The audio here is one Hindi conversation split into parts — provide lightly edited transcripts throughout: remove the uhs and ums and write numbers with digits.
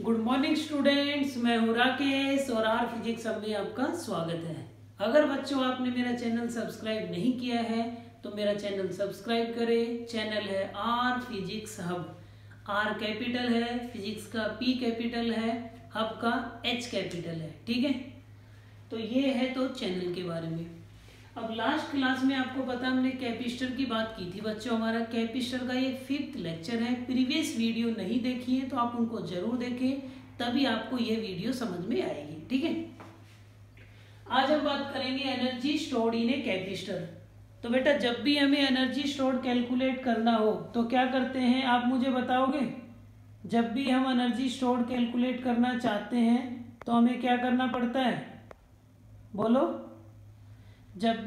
गुड मॉर्निंग स्टूडेंट्स, मैं हूँ राकेश और आर फिजिक्स हब में आपका स्वागत है। अगर बच्चों आपने मेरा चैनल सब्सक्राइब नहीं किया है तो मेरा चैनल सब्सक्राइब करें। चैनल है R physics hub. R capital है, फिजिक्स का पी कैपिटल है, हब का एच कैपिटल है। ठीक है, तो ये है तो चैनल के बारे में। अब लास्ट क्लास में आपको पता हमने कैपिस्टर की बात की थी बच्चों। हमारा कैपिस्टर का ये 5th लेक्चर है। प्रीवियस वीडियो नहीं देखी है तो आप उनको जरूर देखें, तभी आपको ये वीडियो समझ में आएगी। ठीक है, आज हम बात करेंगे एनर्जी स्टोर्ड इन ए कैपिस्टर। तो बेटा जब भी हमें एनर्जी स्टोर्ड कैलकुलेट करना हो तो क्या करते हैं, आप मुझे बताओगे? जब भी हम एनर्जी स्टोर्ड कैलकुलेट करना चाहते हैं तो हमें क्या करना पड़ता है, बोलो? जब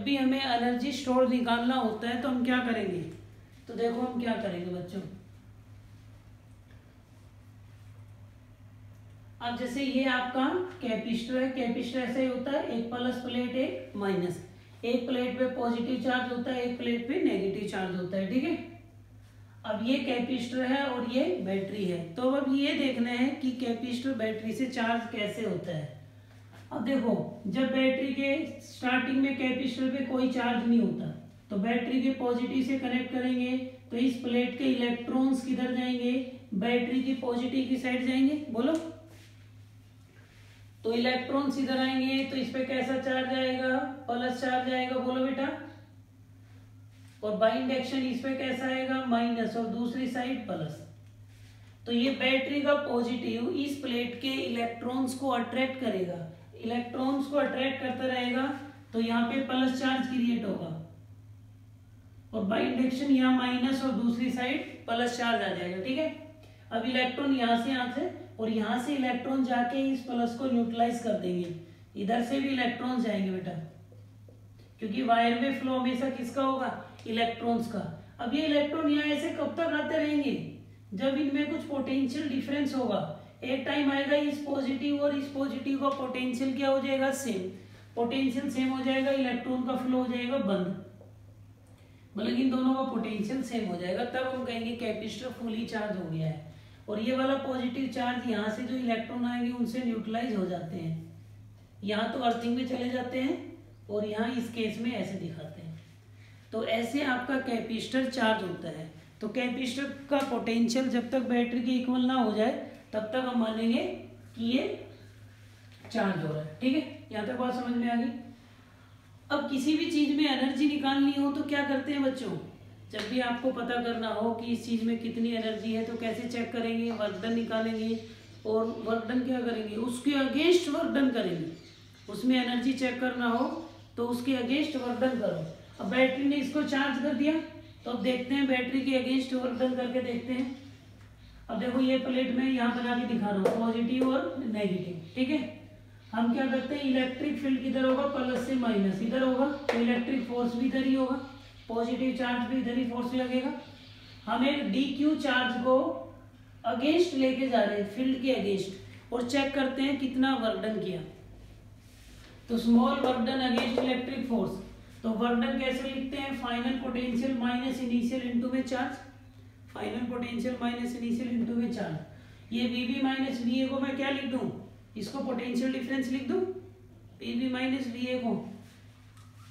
भी हमें एनर्जी स्टोर निकालना होता है तो हम क्या करेंगे? तो देखो हम क्या करेंगे बच्चों। अब जैसे ये आपका कैपिस्टर है, कैपिस्टर ऐसे ही होता है, एक प्लस प्लेट एक माइनस। एक प्लेट पे पॉजिटिव चार्ज होता है, एक प्लेट पे नेगेटिव चार्ज होता है। ठीक है, अब ये कैपिस्टर है और ये बैटरी है। तो अब ये देखना है कि कैपिस्टर बैटरी से चार्ज कैसे होता है। अब देखो, जब बैटरी के स्टार्टिंग में कैपेसिटर पे कोई चार्ज नहीं होता तो बैटरी के पॉजिटिव से कनेक्ट करेंगे तो इस प्लेट के इलेक्ट्रॉन्स किधर जाएंगे? बैटरी की पॉजिटिव की साइड जाएंगे। बोलो, तो इलेक्ट्रॉन्स इधर आएंगे तो इस पे कैसा चार्ज आएगा? प्लस चार्ज आएगा। बोलो बेटा, और बाइंड एक्शन इस पे कैसा आएगा? माइनस, और दूसरी साइड प्लस। तो ये बैटरी का पॉजिटिव इस प्लेट के इलेक्ट्रॉन्स को अट्रैक्ट करेगा, इलेक्ट्रॉन्स को अट्रैक्ट करता रहेगा तो यहाँ पे प्लस चार्ज क्रिएट होगा और बाइंड एक्शन यहाँ माइनस और दूसरी साइड प्लस चार्ज आ जाएगा। ठीक है, अब इलेक्ट्रॉन यहाँ से और यहाँ से इलेक्ट्रॉन जाके इस प्लस को न्यूट्रलाइज कर देंगे। इधर से भी इलेक्ट्रॉन जाएंगे बेटा, क्योंकि वायर में फ्लो हमेशा किसका होगा? इलेक्ट्रॉन्स का। अब ये इलेक्ट्रॉन यहाँ ऐसे कब तक आते रहेंगे? जब इनमें कुछ पोटेंशियल डिफरेंस होगा। एक टाइम आएगा इस पॉजिटिव और इस पॉजिटिव का पोटेंशियल क्या हो जाएगा? सेम। पोटेंशियल सेम हो जाएगा, इलेक्ट्रॉन का फ्लो हो जाएगा बंद, मतलब इन दोनों का पोटेंशियल सेम हो जाएगा। तब हम कहेंगे कैपेसिटर फुली चार्ज हो गया है। और ये वाला पॉजिटिव चार्ज यहाँ से जो इलेक्ट्रॉन आएंगे उनसे न्यूट्रलाइज हो जाते हैं, यहाँ तो अर्थिंग में चले जाते हैं और यहाँ इस केस में ऐसे दिखाते हैं। तो ऐसे आपका कैपेसिटर चार्ज होता है। तो कैपेसिटर का पोटेंशियल जब तक बैटरी के इक्वल ना हो जाए तब तक हम मानेंगे कि ये चार्ज हो रहा है। ठीक है, यहाँ तक बात समझ में आ गई। अब किसी भी चीज में एनर्जी निकालनी हो तो क्या करते हैं बच्चों? जब भी आपको पता करना हो कि इस चीज में कितनी एनर्जी है तो कैसे चेक करेंगे? वर्क डन निकालेंगे और वर्क डन क्या करेंगे? उसके अगेंस्ट वर्क डन करेंगे। उसमें एनर्जी चेक करना हो तो उसके अगेंस्ट वर्क डन करो। अब बैटरी ने इसको चार्ज कर दिया तो अब देखते हैं बैटरी के अगेंस्ट वर्क डन करके देखते हैं। अब देखो ये प्लेट में यहाँ बना के दिखा रहा हूँ, पॉजिटिव और नेगेटिव। ठीक है, हम क्या करते हैं, इलेक्ट्रिक फील्ड किधर होगा? प्लस से माइनस इधर होगा, तो इलेक्ट्रिक फोर्स भी इधर ही होगा, पॉजिटिव चार्ज भी इधर ही फोर्स लगेगा। हम एक डी क्यू चार्ज को अगेंस्ट लेके जा रहे हैं, फील्ड के अगेंस्ट, और चेक करते हैं कितना वर्क डन किया। तो small work done against electric force. तो वर्क डन कैसे लिखते हैं? Final potential minus initial into में charge. Final potential minus initial into में चार्ज। ये वीबी माइनस वीए को मैं क्या लिख दूं? इसको पोटेंशियल डिफरेंस लिख दूं, वीबी माइनस वीए को।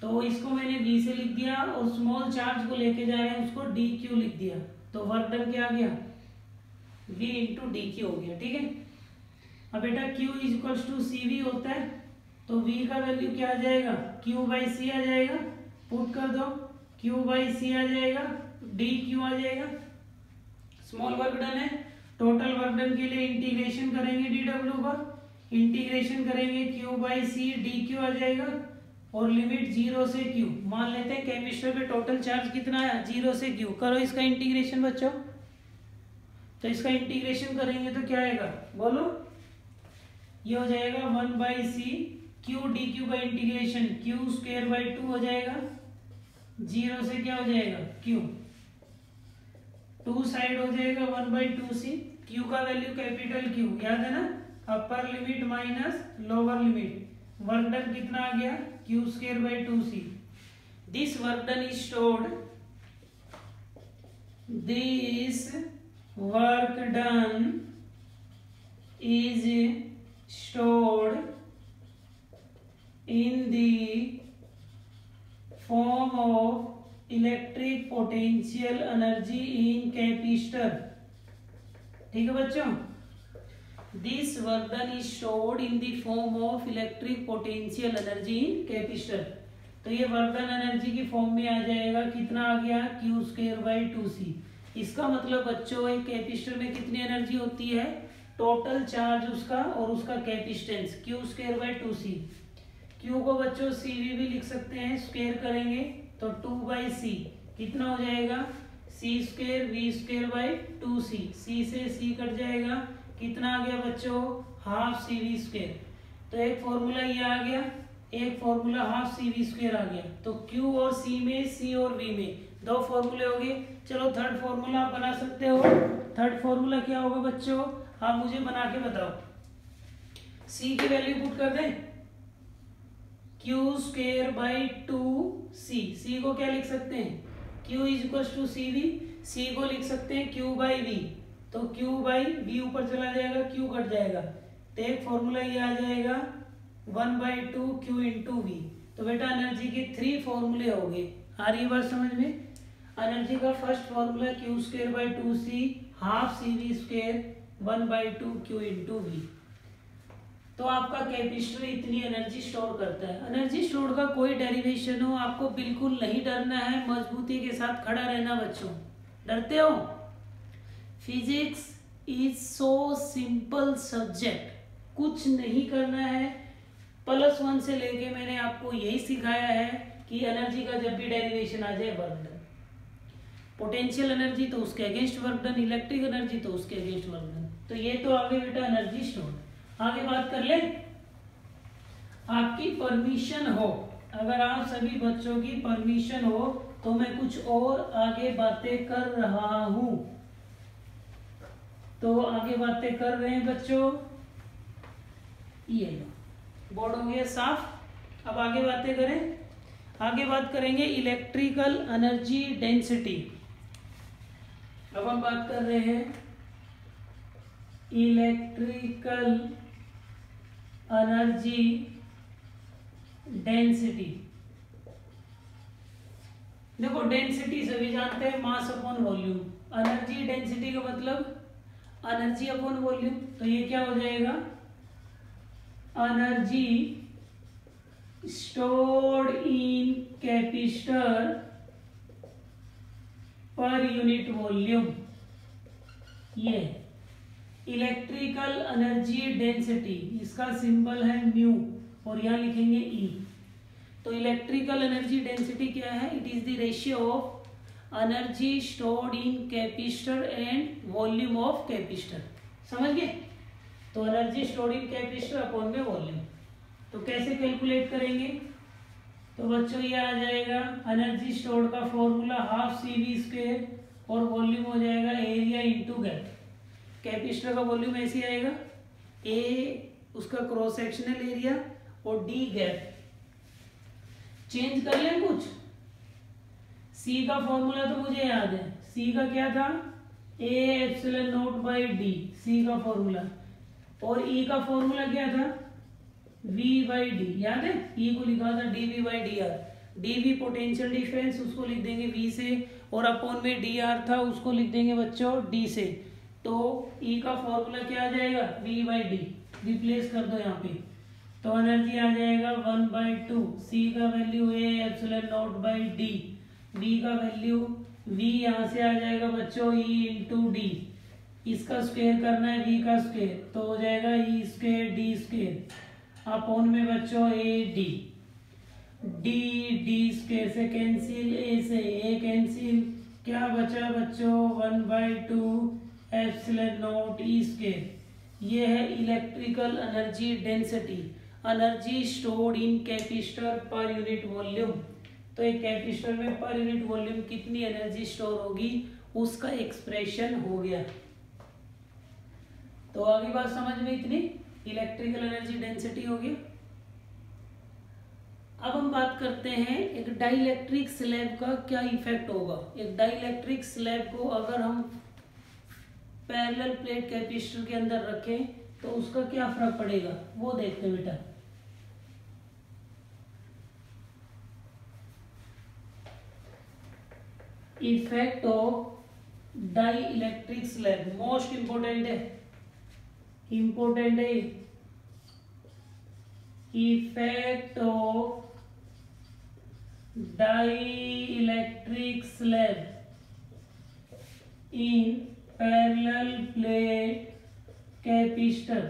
तो इसको मैंने वी से लिख दिया और स्मॉल चार्ज को लेके जा रहे हैं उसको डी क्यू लिख दिया। तो वर्क डन क्या आ गया? वी इंटू डी क्यू हो गया। ठीक है, अब बेटा Q is equals to C V होता है तो वी का वैल्यू क्या आ जाएगा? क्यू बाई सी आ जाएगा। पुट कर दो, क्यू बाई सी आ जाएगा, डी क्यू आ जाएगा। स्मॉल वर्क डन है, टोटल वर्क डन के लिए इंटीग्रेशन करेंगे डी डब्ल्यू का, इंटीग्रेशन करेंगे Q by C, D Q आ जाएगा, और लिमिट 0 से क्यू। मान लेते हैं कैपेसिटर पे टोटल चार्ज कितना है? 0 से क्यू। करो इसका इंटीग्रेशन बच्चों। तो इसका इंटीग्रेशन करेंगे तो क्या आएगा? बोलो, ये हो जाएगा 1 by C Q D Q का इंटीग्रेशन क्यू स्क्वायर बाई 2 हो जाएगा। 0 से क्या हो जाएगा? क्यू। 2 साइड हो जाएगा 1 बाई 2 सी। क्यू का वैल्यू कैपिटल क्यू, याद है ना? Upper limit minus lower limit. Work done कितना आ गया? Q square by 2 C. This work done is stored, this work done is stored in the form of electric potential energy in capacitor। ठीक है बच्चों, this work done is stored in the form of electric potential energy in capacitor। तो ये वर्क डन एनर्जी की फॉर्म में आ जाएगा, कितना आ गया, क्यू स्क्वायर बाई 2c। इसका मतलब बच्चों एक कैपेसिटर में कितनी एनर्जी होती है, टोटल चार्ज उसका और उसका capacitance Q square by 2c। Q को बच्चों cv भी लिख सकते हैं, स्क्वायर करेंगे तो 2/c कितना हो जाएगा, c square v square by 2c। c से c कट जाएगा, कितना आ गया बच्चों, हाफ cv स्क्वायर। तो एक फॉर्मूला ये आ गया, एक फॉर्मूला हाफ cv स्क्वायर आ गया। तो q और c में, c और v में दो फॉर्मूले हो गए। चलो थर्ड फॉर्मूला आप बना सकते हो। थर्ड फॉर्मूला क्या होगा बच्चों, आप मुझे बना के बताओ। c की वैल्यू पुट कर दें, q square by 2c। c को क्या लिख सकते हैं, q is equal to cv। c को लिख सकते हैं q बाई v। तो q बाई v ऊपर चला जाएगा, q कट जाएगा, तो एक फॉर्मूला ये आ जाएगा 1/2 q इंटू वी। तो बेटा एनर्जी के 3 फॉर्मूले हो गए। आ रही है बात समझ में। एनर्जी का first formula q square by 2c half cv square 1/2 q into V. तो आपका कैपेसिटर इतनी एनर्जी स्टोर करता है। एनर्जी स्टोर का कोई डेरिवेशन हो, आपको बिल्कुल नहीं डरना है, मजबूती के साथ खड़ा रहना बच्चों। डरते हो, physics is so simple subject, कुछ नहीं करना है। +1 से लेके मैंने आपको यही सिखाया है कि एनर्जी का जब भी डेरिवेशन आ जाए वर्क डन, पोटेंशियल एनर्जी तो उसके against work done, electric energy तो उसके अगेंस्ट वर्क डन। तो ये तो आगे बेटा एनर्जी स्टोर। आगे बात कर ले, आपकी परमिशन हो, अगर आप सभी बच्चों की परमिशन हो तो मैं कुछ और आगे बातें कर रहा हूं। तो आगे बातें कर रहे हैं बच्चों, ये बोर्ड हो गया साफ। अब आगे बातें करें, आगे बात करेंगे इलेक्ट्रिकल एनर्जी डेंसिटी। अब हम बात कर रहे हैं इलेक्ट्रिकल एनर्जी डेंसिटी। देखो डेंसिटी सभी जानते हैं, mass upon volume. Energy density का मतलब एनर्जी अपॉन वॉल्यूम। तो ये क्या हो जाएगा, energy stored in capacitor per unit volume. ये इलेक्ट्रिकल एनर्जी डेंसिटी, इसका सिंबल है म्यू और यहां लिखेंगे ई। तो इलेक्ट्रिकल एनर्जी डेंसिटी क्या है, it is the ratio of energy stored in capacitor and volume of capacitor. समझ गए। तो energy stored in capacitor upon में वॉल्यूम। तो कैसे कैलकुलेट करेंगे, तो बच्चों ये आ जाएगा एनर्जी स्टोर्ड का फॉर्मूला हाफ cv स्क्वायर और वॉल्यूम हो जाएगा एरिया इंटू गैप। कैपेसिटर का वॉल्यूम ऐसे आएगा, ए उसका क्रॉस सेक्शनल एरिया और डी गैप। चेंज कर लें कुछ, सी का फॉर्मूला तो मुझे याद है, सी का क्या था, A epsilon naught by D, C का फॉर्मूला। और ई का फॉर्मूला क्या था, v बाई डी, याद है, ई को लिखा था dv by D R. dv potential difference, उसको लिख देंगे v से, और अपॉन में dr था उसको लिख देंगे बच्चों d से। तो e का फॉर्मूला क्या आ जाएगा, v बाई डी, रिप्लेस कर दो यहाँ पे। तो एनर्जी आ जाएगा 1/2, c का value a epsilon naught by D, b का वैल्यू v यहाँ से आ जाएगा बच्चों e इंटू डी, इसका स्क्वायर करना है v का स्क्वायर, तो हो जाएगा e square D square upon में बच्चों ए डी। डी स्क्वायर से कैंसिल, ए से ए कैंसिल, क्या बचा बच्चों 1/2 एप्सिलॉन नॉट ई स्क्वायर। ये है electrical energy density, energy stored in capacitor per unit volume. तो एक कैपेसिटर में पर यूनिट वॉल्यूम कितनी एनर्जी स्टोर होगी उसका एक्सप्रेशन हो गया। तो आगे बात समझ में इतनी, इलेक्ट्रिकल एनर्जी डेंसिटी हो गया। अब हम बात करते हैं एक डाइलेक्ट्रिक स्लैब का क्या इफेक्ट होगा। एक डाइलेक्ट्रिक स्लैब को अगर हम पैरेलल प्लेट कैपेसिटर के अंदर रखें तो उसका क्या फर्क पड़ेगा वो देखते हैं बेटा। Effect of dielectric slab most important है, इंपोर्टेंट है। Effect of dielectric slab in parallel plate capacitor।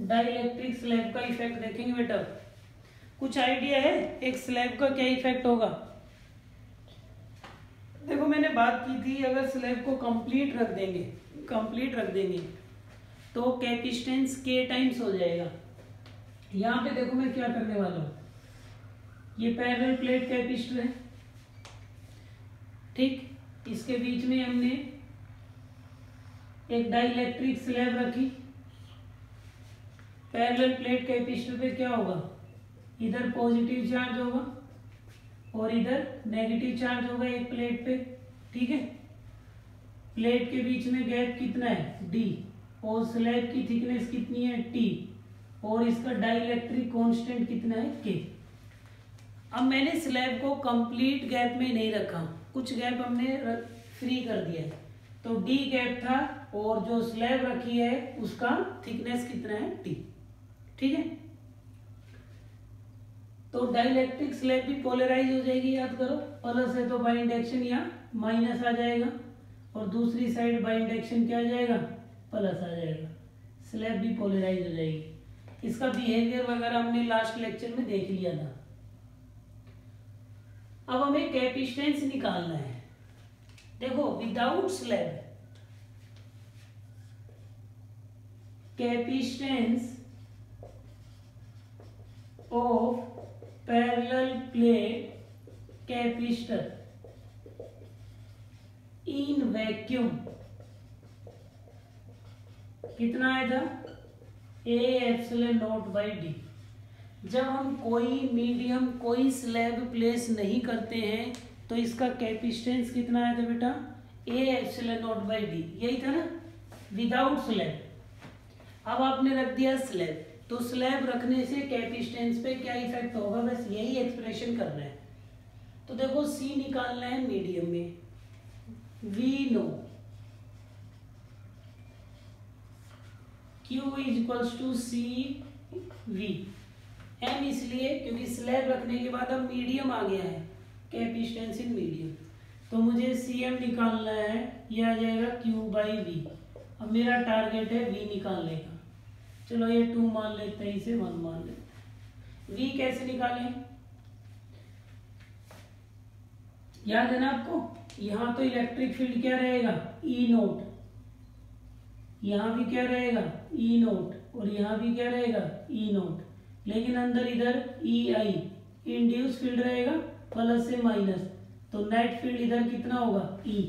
Dielectric slab का इफेक्ट देखेंगे बेटा। कुछ आइडिया है एक स्लैब का क्या इफेक्ट होगा? देखो मैंने बात की थी अगर स्लैब को कंप्लीट रख देंगे तो कैपेसिटेंस के टाइम्स हो जाएगा। यहाँ पे देखो मैं क्या करने वाला हूँ, ये पैरेलल प्लेट कैपेसिटर है, ठीक, इसके बीच में हमने एक डाइलेक्ट्रिक स्लैब रखी। पैरेलल प्लेट कैपेसिटर पे क्या होगा, इधर पॉजिटिव चार्ज होगा और इधर नेगेटिव चार्ज होगा एक प्लेट पे, ठीक है। प्लेट के बीच में गैप कितना है d और स्लैब की थिकनेस कितनी है t और इसका डाइलेक्ट्रिक कांस्टेंट कितना है k। अब मैंने स्लैब को कंप्लीट गैप में नहीं रखा, कुछ गैप हमने फ्री कर दिया है, तो d गैप था और जो स्लैब रखी है उसका थिकनेस कितना है t, ठीक है। तो डाइलेक्ट्रिक स्लैब भी पोलराइज हो जाएगी, याद करो, प्लस है तो बाय इंडक्शन यहाँ माइनस आ जाएगा और दूसरी साइड बाय इंडक्शन क्या आ जाएगा, प्लस आ जाएगा, स्लैब भी पोलराइज हो जाएगी। इसका बिहेवियर वगैरह हमने लास्ट लेक्चर में देख लिया था। अब हमें कैपेसिटेंस निकालना है। देखो without slab capacitance of parallel plate capacitor in vacuum कितना आया था, A epsilon naught by D. जब हम कोई मीडियम कोई स्लैब प्लेस नहीं करते हैं तो इसका कैपेसिटेंस कितना आया था बेटा, ए एप्सिलॉन नॉट बाई डी, यही था ना, विदाउट स्लैब। अब आपने रख दिया स्लैब, तो स्लैब रखने से कैपेसिटेंस पे क्या इफेक्ट होगा, बस यही एक्सप्रेशन करना है। तो देखो सी निकालना है मीडियम में, we know Q is equals to C V, एम इसलिए क्योंकि स्लैब रखने के बाद अब मीडियम आ गया है, कैपेसिटेंस इन मीडियम, तो मुझे सी एम निकालना है, यह आ जाएगा Q बाई वी। अब मेरा टारगेट है V निकालने का, चलो ये 2 मान लेते हैं, इसे 1 मान लेते हैं। V कैसे निकालें, याद है ना आपको, यहां तो इलेक्ट्रिक फील्ड क्या रहेगा, E नोट, यहां भी क्या रहेगा E नोट और यहां भी क्या रहेगा E नोट, लेकिन अंदर इधर EI इंड्यूस फील्ड रहेगा प्लस से माइनस, तो नेट फील्ड इधर कितना होगा E,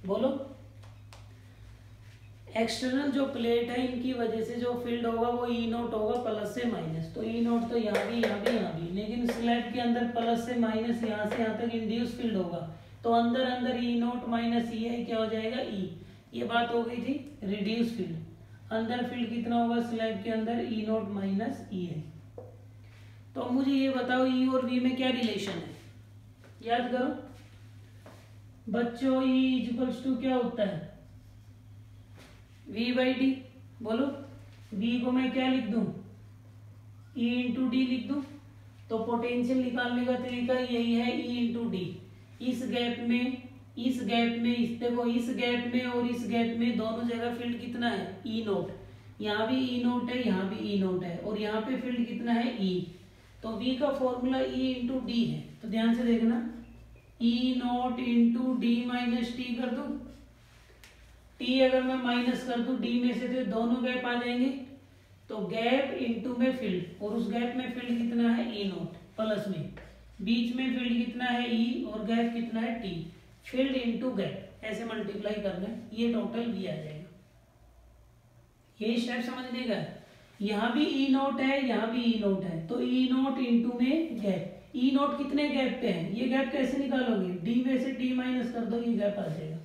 बोलो। एक्सटर्नल जो प्लेट है इनकी वजह से जो फील्ड होगा वो E नोट होगा प्लस से माइनस, तो E नोट तो यहाँ भी यहाँ भी यहाँ भी, लेकिन स्लैब के अंदर प्लस से माइनस यहाँ से यहाँ तक इंड्यूस फील्ड होगा, तो अंदर अंदर E नोट माइनस EI क्या हो जाएगा E। ये बात हो गई थी रिड्यूस फील्ड, अंदर फील्ड कितना होगा स्लैब के अंदर E नोट माइनस EI। तो मुझे ये बताओ E और V में क्या रिलेशन है, याद करो बच्चों, E इक्वल्स टू क्या होता है V बाई डी, बोलो। V को मैं क्या लिख दूं, E इंटू डी लिख दूं, तो पोटेंशियल निकालने का तरीका यही है E इंटू डी। इस गैप में देखो इस गैप में और इस गैप में दोनों जगह फील्ड कितना है E नोट, यहाँ भी E नोट है, यहाँ भी E नोट है, और यहाँ पे फील्ड कितना है E, तो V का फॉर्मूला E इंटू डी है, तो ध्यान से देखना, E note into D minus T कर दूं, टी अगर मैं माइनस कर दूं डी में से तो दोनों गैप आ जाएंगे, तो गैप इंटू में फील्ड, और उस गैप में फील्ड कितना है E नोट प्लस में, बीच में फील्ड कितना है E और गैप कितना है T, फील्ड इंटू गैप, ऐसे मल्टीप्लाई करना है, ये टोटल V आ जाएगा। ये स्टेप समझने का, यहाँ भी E नोट है, यहाँ भी E नोट है, तो E नोट इंटू में गैप, E नोट कितने गैप पे है, ये गैप कैसे निकालोगे, D में से T माइनस कर दो, ये गैप आ जाएगा।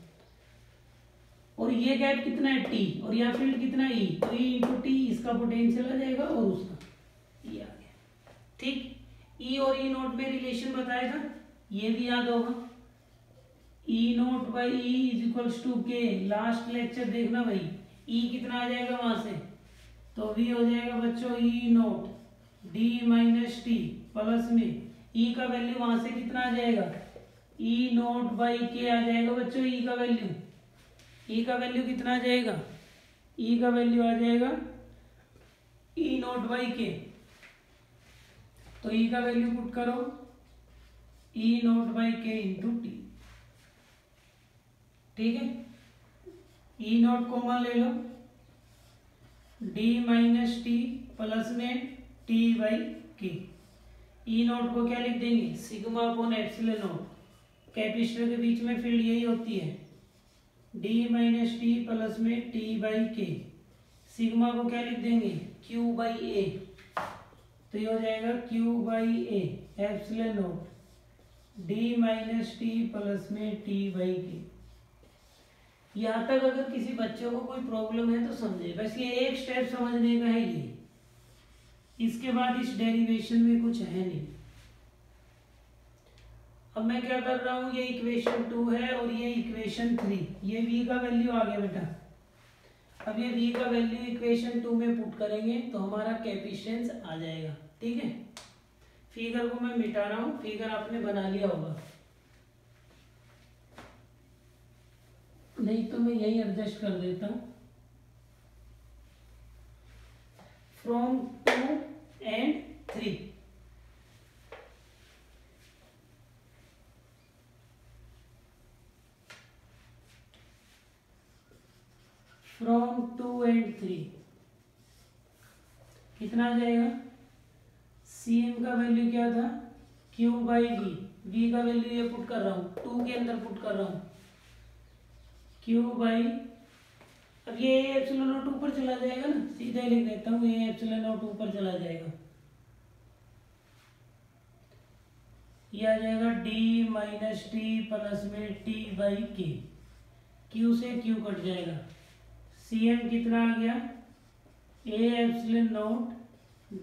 और ये गैप कितना है टी, और यहाँ फील्ड कितना है ई, तो ई इंटू टी, इसका पोटेंशियल आ जाएगा और उसका ये आ गया। ठीक, ई और ई नोट में रिलेशन बताया था, ये भी याद होगा। E naught by E is equals to K, last lecture देखना भाई, ई कितना आ जाएगा वहां से, तो वी हो जाएगा बच्चों E naught D minus T plus में ई का वैल्यू वहां से कितना आ जाएगा, ई नोट बाई के आ जाएगा बच्चों, ई का वैल्यू, ई का वैल्यू कितना आ जाएगा, ई का वैल्यू आ जाएगा ई नोट बाई के, तो ई का वैल्यू पुट करो ई नोट बाई के इंटू टी। ठीक है, ई नोट कॉमन ले लो, डी माइनस टी प्लस में टी बाई के, ई नोट को क्या लिख देंगे, sigma upon epsilon note, capacitor के बीच में फील्ड यही होती है, डी माइनस टी प्लस में टी बाई के, सिग्मा को क्या लिख देंगे, क्यू बाई ए, तो ये हो जाएगा Q by A epsilon note D minus T plus में टी बाई के। यहाँ तक अगर किसी बच्चे को कोई प्रॉब्लम है तो समझे, बस ये एक स्टेप समझने का है ये, इसके बाद इस डेरिवेशन में कुछ है नहीं। अब मैं क्या कर रहा हूं, ये इक्वेशन 2 है और ये इक्वेशन 3, ये v का वैल्यू आ गया बेटा। अब ये v का वैल्यू इक्वेशन 2 में पुट करेंगे तो हमारा कैपेसिटेंस आ जाएगा। ठीक है, फिगर को मैं मिटा रहा हूं, फिगर आपने बना लिया होगा, नहीं तो मैं यही एडजस्ट कर देता हूं। फ्रॉम 2 and 3, फ्रॉम 2 and 3 कितना आ जाएगा, सी एम का वैल्यू क्या था, क्यू बाई वी, वी का वैल्यू ये पुट कर रहा हूं, 2 के अंदर पुट कर रहा हूं, क्यू बाई, अब ये एप्सिलॉन नॉट ऊपर चला जाएगा ना, सीधा ही लिख देता हूँ, ये एप्सिलॉन नॉट ऊपर चला जाएगा, ये आ जाएगा डी माइनस टी प्लस में टी बाई के, क्यू से क्यू कट जाएगा, सी एम कितना आ गया, ए epsilon not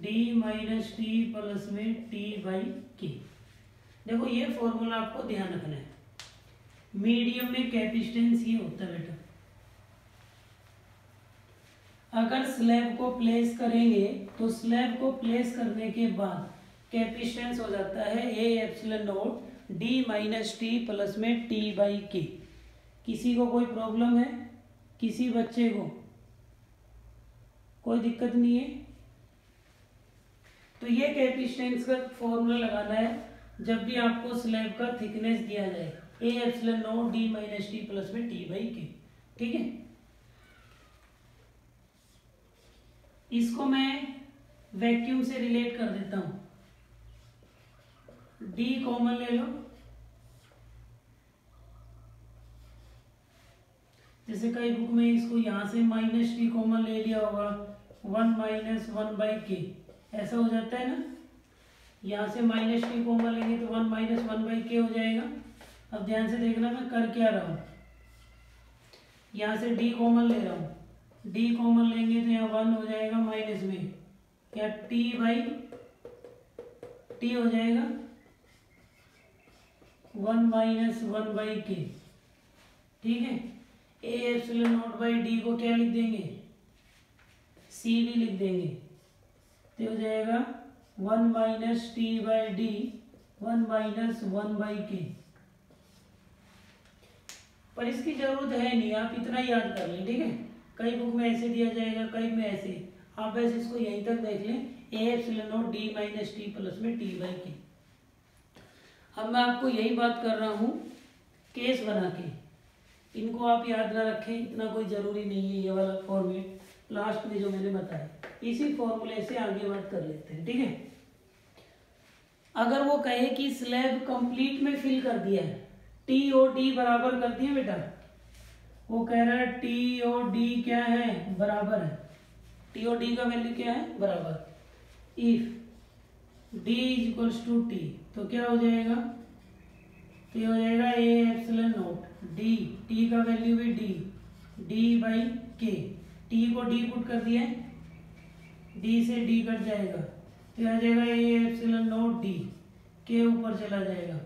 D minus T plus में टी बाई के। देखो ये फॉर्मूला आपको ध्यान रखना है, मीडियम में कैपेसिटेंस ये होता है बेटा। अगर स्लैब को प्लेस करेंगे तो स्लैब को प्लेस करने के बाद कैपेसिटेंस हो जाता है ए epsilon not D minus T plus में टी बाई के। किसी को कोई प्रॉब्लम है, किसी बच्चे को कोई दिक्कत नहीं है, तो ये कैपेसिटेंस का फॉर्मूला लगाना है जब भी आपको स्लैब का थिकनेस दिया जाए, ए epsilon not D minus T plus में टी बाई के। ठीक है, इसको मैं वैक्यूम से रिलेट कर देता हूं, डी कॉमन ले लो, जैसे कई बुक में इसको यहां से माइनस टी कॉमन ले लिया होगा, 1 माइनस 1 बाई के, ऐसा हो जाता है ना, यहां से माइनस टी कॉमन लेंगे तो 1 माइनस 1 बाई के हो जाएगा। अब ध्यान से देखना मैं कर क्या रहा हूं, यहां से डी कॉमन ले रहा हूं, डी कॉमन लेंगे तो यहाँ 1 हो जाएगा माइनस में, क्या टी बाई टी हो जाएगा 1 माइनस 1 बाई के। ठीक है, ए एप्सिलॉन नॉट बाई डी को क्या लिख देंगे, सी भी लिख देंगे, तो हो जाएगा 1 minus T by D 1 minus 1 by के। पर इसकी जरूरत है नहीं, आप इतना याद कर लें। ठीक है, कई बुक में ऐसे दिया जाएगा, कई में ऐसे, आप बस इसको यहीं तक देख लें, ए epsilon not D minus T plus में टी बाई के। अब मैं आपको यही बात कर रहा हूं केस बना के, इनको आप याद ना रखें, इतना कोई जरूरी नहीं है ये वाला फॉर्मेट, लास्ट में जो मैंने बताया इसी फॉर्मूले से आगे बात कर लेते हैं। ठीक है, अगर वो कहे कि स्लैब कंप्लीट में फिल कर दिया है, टी और डी बराबर कर दिए बेटा, वो कह रहा है टी और डी क्या है, बराबर है, टी और डी का वैल्यू क्या है, बराबर, if D is equals to T, तो क्या हो जाएगा, तो हो जाएगा A epsilon not D, T का वैल्यू भी D D by K, T को डी पुट कर दिया है, डी से डी कट जाएगा, फिर आ जाएगा ए एप्सिलॉन नॉट डी, के ऊपर चला जाएगा,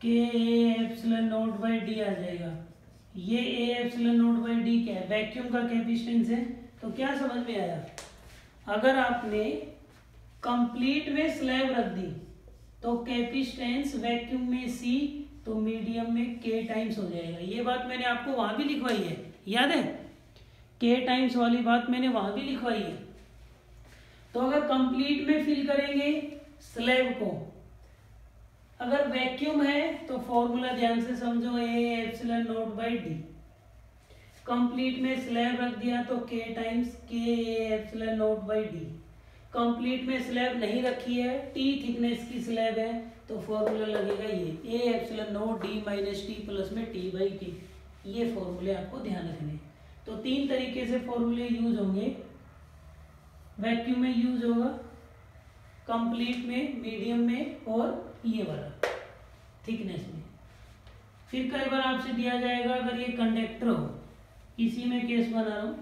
K A epsilon naught by D आ जाएगा। ये A epsilon naught by D क्या है, वैक्यूम का कैपेसिटेंस है। तो क्या समझ में आया, अगर आपने कंप्लीट में स्लैब रख दी तो कैपेसिटेंस वैक्यूम में सी, तो मीडियम में के टाइम्स हो जाएगा। ये बात मैंने आपको वहां भी लिखवाई है, याद है, के टाइम्स वाली बात मैंने वहां भी लिखवाई है। तो अगर कंप्लीट में फिल करेंगे स्लैब को, अगर वैक्यूम है तो फॉर्मूला ध्यान से समझो, ए epsilon naught by D. Complete में स्लैब रख दिया तो के टाइम्स के epsilon naught by D. Complete में स्लैब नहीं रखी है, टी थिकनेस की स्लैब है, तो फॉर्मूला लगेगा ये A epsilon not D minus T plus में टी बाई के। ये फॉर्मूले आपको ध्यान रखने। तो 3 तरीके से फॉर्मूले यूज होंगे, वैक्यूम में यूज होगा, कंप्लीट में, मीडियम में, और ये वाला थिकनेस में। फिर कई बार आपसे दिया जाएगा अगर ये कंडक्टर हो, इसी में केस बना रहा हूं,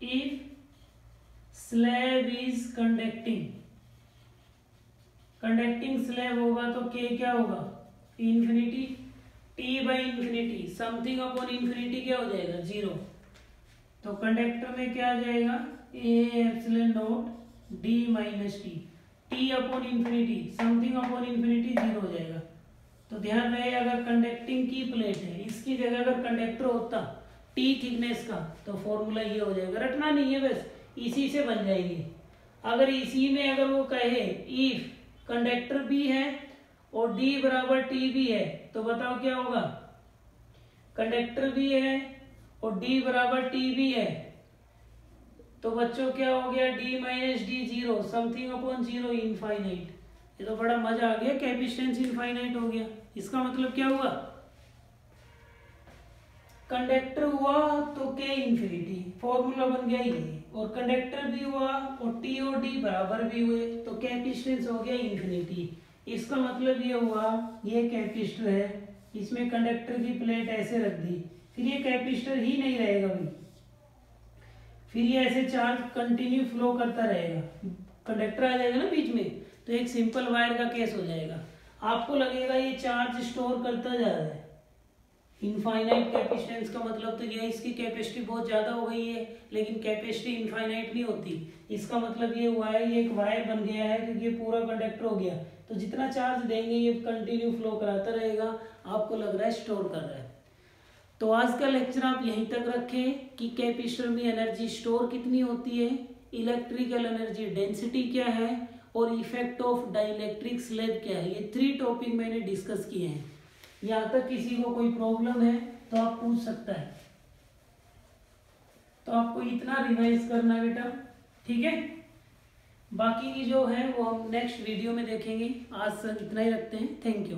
if slab is conducting, conducting slab होगा तो के क्या होगा, infinity, T by infinity, something upon infinity क्या हो जाएगा, 0। तो कंडक्टर में क्या आ जाएगा, A epsilon not D minus T, T upon infinity, something upon infinity 0 हो जाएगा। तो ध्यान रहे, अगर कंडक्टिंग की प्लेट है, इसकी जगह अगर कंडक्टर होता टी थिकनेस का, तो फॉर्मूला ये हो जाएगा, रटना नहीं है, बस इसी से बन जाएगी। अगर इसी में अगर वो कहे इफ कंडक्टर भी है और डी बराबर टी भी है, तो बताओ क्या होगा, कंडक्टर भी है और डी बराबर टी भी है, तो बच्चों क्या हो गया, D minus D 0, something upon 0, infinite. ये तो बड़ा मजा आ गया, कैपेसिटेंस इनफाइनाइट हो गया। इसका मतलब क्या हुआ, कंडक्टर हुआ तो के इंफिनिटी, फॉर्मूला बन गया ये, और कंडक्टर भी हुआ और टी और डी बराबर भी हुए, तो कैपेसिटेंस हो गया इनफिनिटी। इसका मतलब ये हुआ, ये कैपेसिटर है, इसमें कंडक्टर की प्लेट ऐसे रख दी, फिर ये कैपेसिटर ही नहीं रहेगा भाई, फिर ये ऐसे चार्ज कंटिन्यू फ्लो करता रहेगा, कंडक्टर आ जाएगा ना बीच में, तो एक सिंपल वायर का केस हो जाएगा। आपको लगेगा ये चार्ज स्टोर करता जा रहा है, इनफाइनाइट कैपेसिटेंस का मतलब तो ये, इसकी कैपेसिटी बहुत ज्यादा हो गई है, लेकिन कैपेसिटी इनफाइनाइट नहीं होती। इसका मतलब ये हुआ है, ये एक वायर बन गया है, क्योंकि ये पूरा कंडक्टर हो गया, तो जितना चार्ज देंगे ये कंटिन्यू फ्लो कराता रहेगा, आपको लग रहा है स्टोर कर रहा है। तो आज का लेक्चर आप यहीं तक रखें कि कैपेसिटर में एनर्जी स्टोर कितनी होती है, इलेक्ट्रिकल एनर्जी डेंसिटी क्या है, और इफेक्ट ऑफ डाइलेक्ट्रिक स्लैब क्या है। ये 3 टॉपिक मैंने डिस्कस किए हैं। यहाँ तक किसी को कोई प्रॉब्लम है तो आप पूछ सकता है। तो आपको इतना रिवाइज करना है बेटा, ठीक है। बाकी की जो है वो हम नेक्स्ट वीडियो में देखेंगे। आज सर इतना ही रखते हैं। Thank you.